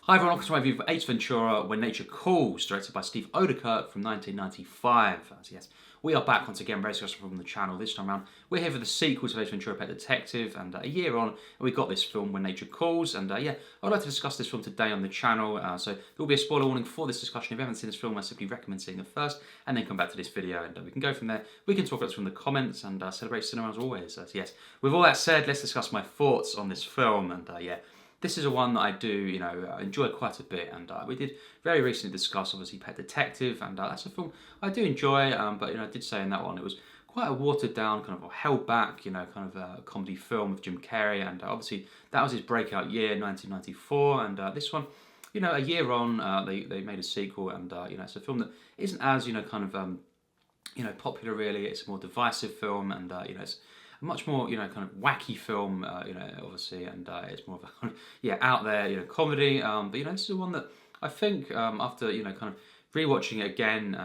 Hi everyone, welcome to my review of Ace Ventura, When Nature Calls, directed by Steve Oedekerk from 1995. So yes, we are back once again, very successful from the channel this time around. We're here for the sequel to Ace Ventura, Pet Detective, and a year on, we got this film, When Nature Calls, and yeah, I'd like to discuss this film today on the channel, so there will be a spoiler warning for this discussion. If you haven't seen this film, I simply recommend seeing it first, and then come back to this video, and we can go from there. We can talk about this from the comments, and celebrate cinema as always. So yes, with all that said, let's discuss my thoughts on this film, and yeah. This is a one that I do, enjoy quite a bit, and we did very recently discuss, obviously, Pet Detective, and that's a film I do enjoy, but, I did say in that one it was quite a watered down, kind of held back, kind of a comedy film with Jim Carrey, and obviously that was his breakout year, 1994, and this one, a year on, they made a sequel, and, it's a film that isn't as, kind of, popular really. It's a more divisive film, and, it's much more, kind of wacky film, obviously, and it's more of a, out there, comedy. But this is one that I think after, kind of rewatching it again,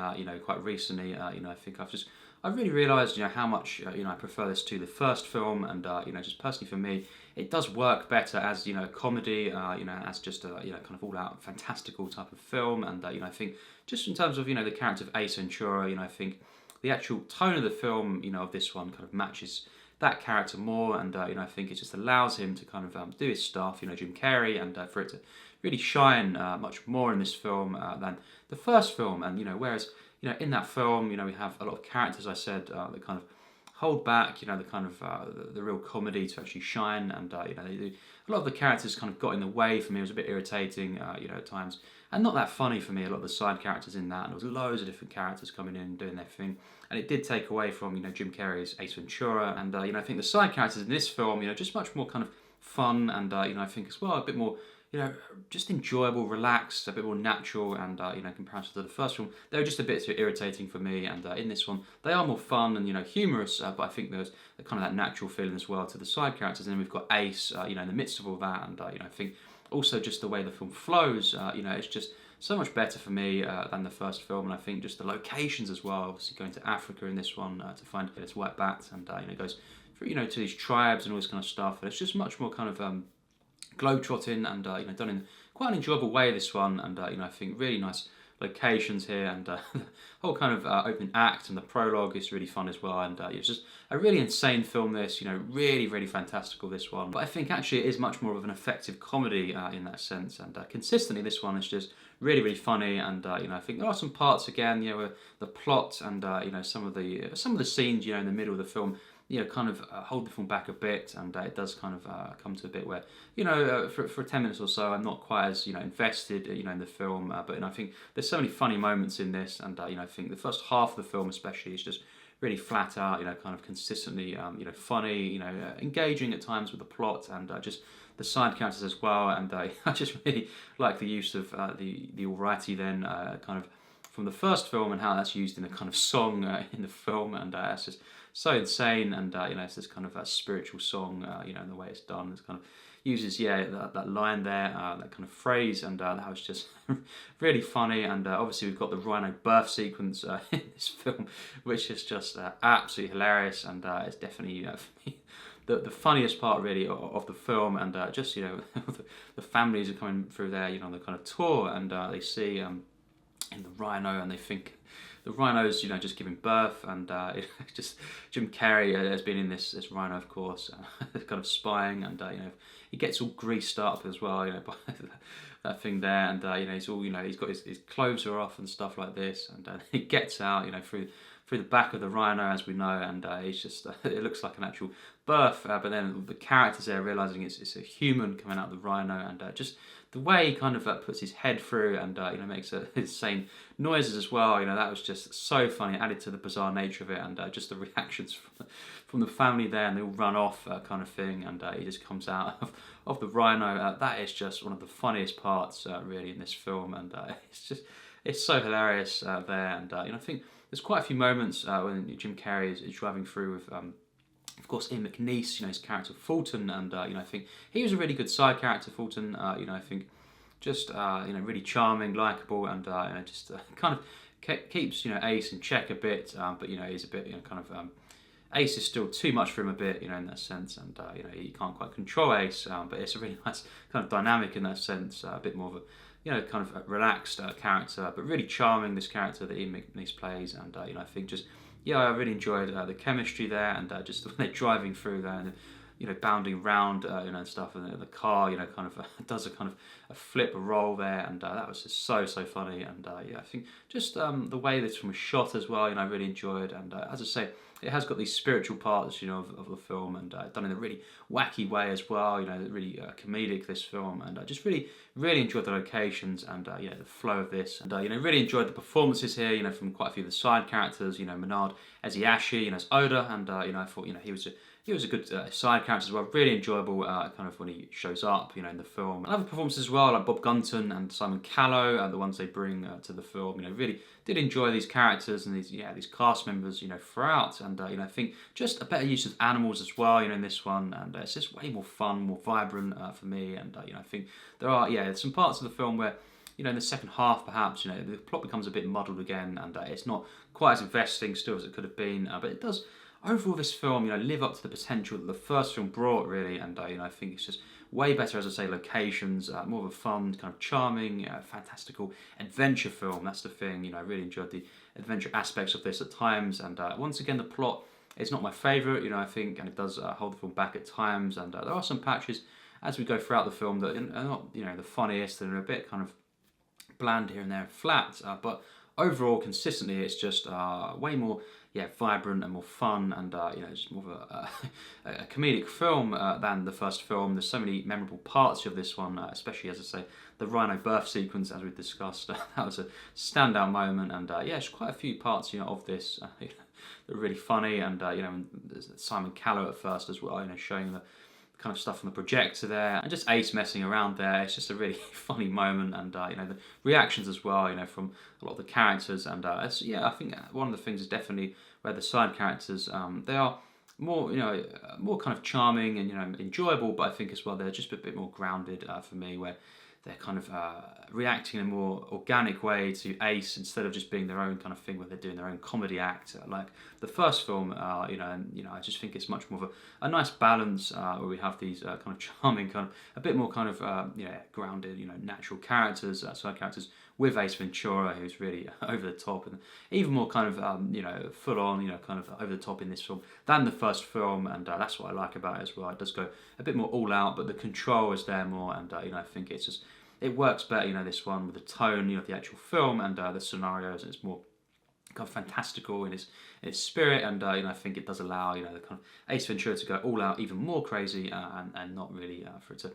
quite recently, I think I've really realised, how much, I prefer this to the first film, and just personally for me, it does work better as, a comedy, as just a, kind of all-out fantastical type of film, and I think just in terms of, the character of Ace Ventura, I think the actual tone of the film, of this one kind of matches that character more, and I think it just allows him to kind of do his stuff, Jim Carrey, and for it to really shine much more in this film than the first film. And whereas in that film, we have a lot of characters, I said, that kind of hold back, the kind of the real comedy to actually shine, and they do, a lot of the characters kind of got in the way for me. It was a bit irritating, at times, and not that funny for me. A lot of the side characters in that, and there was loads of different characters coming in and doing their thing, and it did take away from Jim Carrey's Ace Ventura, and I think the side characters in this film, just much more kind of fun, and I think as well a bit more, just enjoyable, relaxed, a bit more natural, and in comparison to the first film, they were just a bit too irritating for me. And in this one, they are more fun and humorous, but I think there's kind of that natural feeling as well to the side characters. And then we've got Ace, in the midst of all that, and I think also just the way the film flows, it's just so much better for me than the first film. And I think just the locations as well, obviously going to Africa in this one to find this white bat, and it goes through, to these tribes and all this kind of stuff, and it's just much more kind of globetrotting, and done in quite an enjoyable way, this one, and I think really nice locations here, and the whole kind of opening act and the prologue is really fun as well, and it's just a really insane film, this, really, really fantastical, this one. But I think actually it is much more of an effective comedy in that sense, and consistently this one is just really, really funny, and I think there are some parts again, where the plot and some of the scenes, in the middle of the film, kind of hold the film back a bit, and it does kind of come to a bit where, for 10 minutes or so, I'm not quite as, invested, in the film, but I think there's so many funny moments in this, and, I think the first half of the film especially is just really flat out, kind of consistently, funny, engaging at times with the plot, and just the side characters as well, and I just really like the use of the alrighty then, kind of from the first film, and how that's used in a kind of song in the film, and it's just so insane, and it's this kind of a spiritual song, in the way it's done. It's kind of uses that line there, that kind of phrase, and that was just really funny. And obviously we've got the rhino birth sequence in this film, which is just absolutely hilarious, and it's definitely for me, the funniest part really of the film, and just the families are coming through there, on the kind of tour, and they see in the rhino, and they think the rhino's just giving birth, and just Jim Carrey has been in this rhino, of course, kind of spying, and he gets all greased up as well, by that thing there, and he's all he's got his clothes are off and stuff like this, and he gets out through the back of the rhino, as we know, and he's just it looks like an actual birth, but then the characters there realizing it's a human coming out of the rhino, and just the way he kind of puts his head through, and makes insane noises as well. That was just so funny, added to the bizarre nature of it, and just the reactions from the family there, and they all run off, kind of thing, and he just comes out of the rhino. That is just one of the funniest parts, really, in this film, and it's so hilarious there, and I think there's quite a few moments when Jim Carrey is driving through with of course, Ian McNeice, his character Fulton, and I think he was a really good side character, Fulton. I think just really charming, likable, and just kind of keeps Ace in check a bit, but he's a bit kind of Ace is still too much for him a bit, in that sense, and he can't quite control Ace. But it's a really nice kind of dynamic in that sense, a bit more of a kind of a relaxed character, but really charming. This character that Ian McNeice plays, and I think just I really enjoyed the chemistry there, and just when they're driving through there and bounding around, and stuff, and the car, kind of does a kind of a flip, a roll there, and that was just so funny, and I think just the way this film was shot as well, I really enjoyed, and as I say, it has got these spiritual parts, of the film, and done in a really wacky way as well, really comedic, this film, and I just really enjoyed the locations and the flow of this, and really enjoyed the performances here, from quite a few of the side characters, Maynard, Eziashi, as Oda, and I thought he was a good side character as well, really enjoyable kind of when he shows up, in the film. And other performances as well, like Bob Gunton and Simon Callow, the ones they bring to the film, really did enjoy these characters and these cast members, throughout. And I think just a better use of animals as well, in this one, and it's just way more fun, more vibrant for me. And I think there are some parts of the film where in the second half, perhaps, the plot becomes a bit muddled again, and it's not quite as investing still as it could have been, but it does. Overall, this film, live up to the potential that the first film brought, really, and I think it's just way better, as I say, locations, more of a fun, kind of charming, fantastical adventure film. That's the thing, I really enjoyed the adventure aspects of this at times, and once again, the plot is not my favourite, I think, and it does hold the film back at times, and there are some patches as we go throughout the film that are not, the funniest, and are a bit kind of bland here and there, flat, but overall, consistently, it's just way more vibrant and more fun, and it's more of a comedic film than the first film. There's so many memorable parts of this one, especially, as I say, the rhino birth sequence, as we discussed. That was a standout moment, and there's quite a few parts of this that are really funny, and Simon Callow at first as well, showing the kind of stuff on the projector there, and just Ace messing around there. It's just a really funny moment, and the reactions as well, from a lot of the characters, and I think one of the things is definitely where the side characters, they are more, more kind of charming and enjoyable, but I think as well they're just a bit more grounded for me, where they're kind of reacting in a more organic way to Ace instead of just being their own kind of thing where they're doing their own comedy act like the first film, and I just think it's much more of a nice balance where we have these kind of charming, kind of a bit more kind of grounded, natural characters, side characters, with Ace Ventura, who's really over the top and even more kind of full on, kind of over the top in this film than the first film, and that's what I like about it as well. It does go a bit more all out, but the control is there more, and I think it works better, this one, with the tone, of the actual film and the scenarios, and it's more kind of fantastical in its spirit, and I think it does allow, the kind of Ace Ventura to go all out, even more crazy, and not really for it to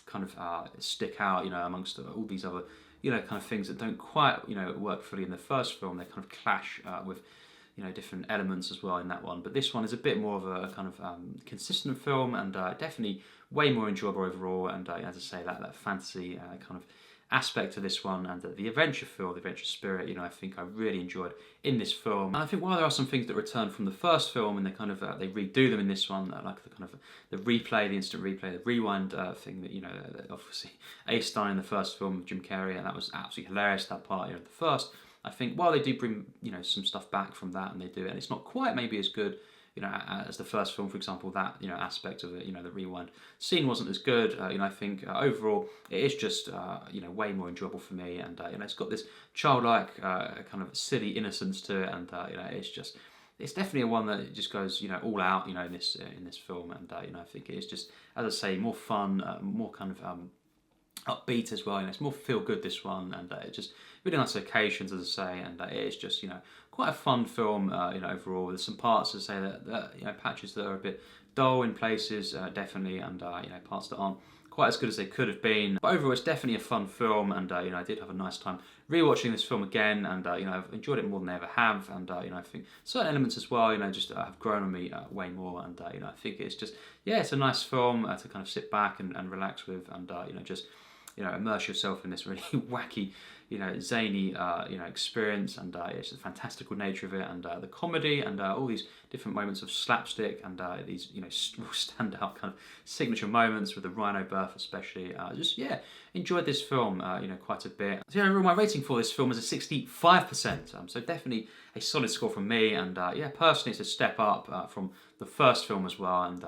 kind of stick out, amongst all these other, kind of things that don't quite, work fully in the first film. They kind of clash with, different elements as well in that one. But this one is a bit more of a kind of consistent film, and definitely way more enjoyable overall. And as I say, that fantasy kind of aspect of this one, and the adventure feel, the adventure spirit, I think I really enjoyed in this film. And I think while there are some things that return from the first film, and they kind of they redo them in this one, like the kind of the replay, the instant replay, the rewind thing that obviously Ace done in the first film with Jim Carrey, and that was absolutely hilarious, that part of the first. I think while they do bring some stuff back from that, and they do it, and it's not quite maybe as good as the first film, for example, that aspect of it, the rewind scene wasn't as good. I think overall it is just way more enjoyable for me, and it's got this childlike kind of silly innocence to it, and it's definitely a one that just goes all out in this film, and I think it is just, as I say, more fun, more kind of upbeat as well. It's more feel good, this one, and it just really nice occasions, as I say, and it is just quite a fun film overall. There's some parts, as I say, that patches that are a bit dull in places, definitely, and parts that aren't quite as good as they could have been. But overall, it's definitely a fun film, and I did have a nice time rewatching this film again, and I've enjoyed it more than I ever have, and I think certain elements as well, just have grown on me way more, and I think it's just it's a nice film to kind of sit back and relax with, and just immerse yourself in this really wacky zany experience, and it's the fantastical nature of it, and the comedy, and all these different moments of slapstick, and these standout kind of signature moments with the rhino birth especially. Enjoyed this film quite a bit. So overall my rating for this film is a 65%. So definitely a solid score from me, and personally it's a step up from the first film as well, and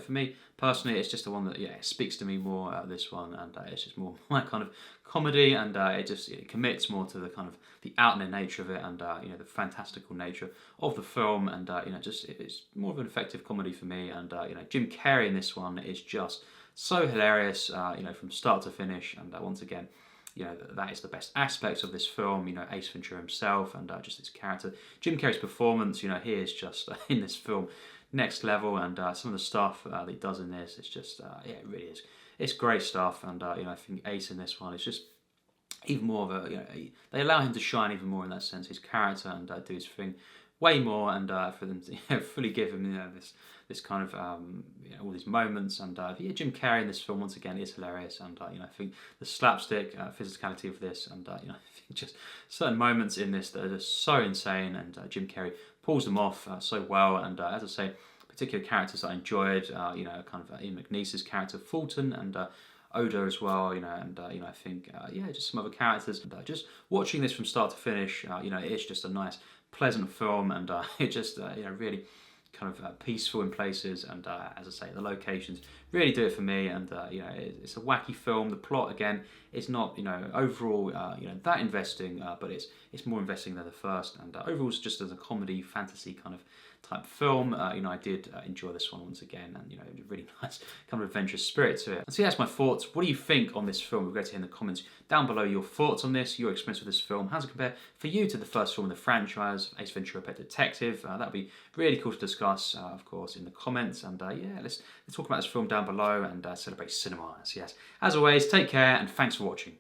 for me personally it's just the one that speaks to me more, this one, and it's just more my kind of comedy, and it commits more to the kind of the out there nature of it, and the fantastical nature of the film, and it's more of an effective comedy for me, and Jim Carrey in this one is just so hilarious, from start to finish, and once again, that is the best aspects of this film. Ace Ventura himself, and just his character. Jim Carrey's performance, he is just in this film next level, and some of the stuff that he does in this, it's just it really is. It's great stuff, and I think Ace in this one is just even more of they allow him to shine even more in that sense, his character, and do his thing way more, and for them to fully give him this kind of all these moments, and Jim Carrey in this film once again is hilarious, and I think the slapstick physicality of this, and I think just certain moments in this that are just so insane, and Jim Carrey pulls them off so well, and as I say, particular characters that I enjoyed, kind of Ian McNeice's character Fulton, and Oda as well, and I think just some other characters, and just watching this from start to finish, it's just a nice pleasant film, and it just really kind of peaceful in places, and as I say, the locations really do it for me, and it's a wacky film. The plot again is not overall that investing, but it's more investing than the first, and overall it's just as a comedy fantasy kind of type film. I did enjoy this one once again, and a really nice kind of adventurous spirit to it. And so that's my thoughts. What do you think on this film? We'll go to hear in the comments down below your thoughts on this, your experience with this film. How does it compare for you to the first film in the franchise, Ace Ventura: Pet Detective? That'd be really cool to discuss, of course, in the comments. And let's talk about this film down below, and celebrate cinema. So yes, as always, take care, and thanks for watching.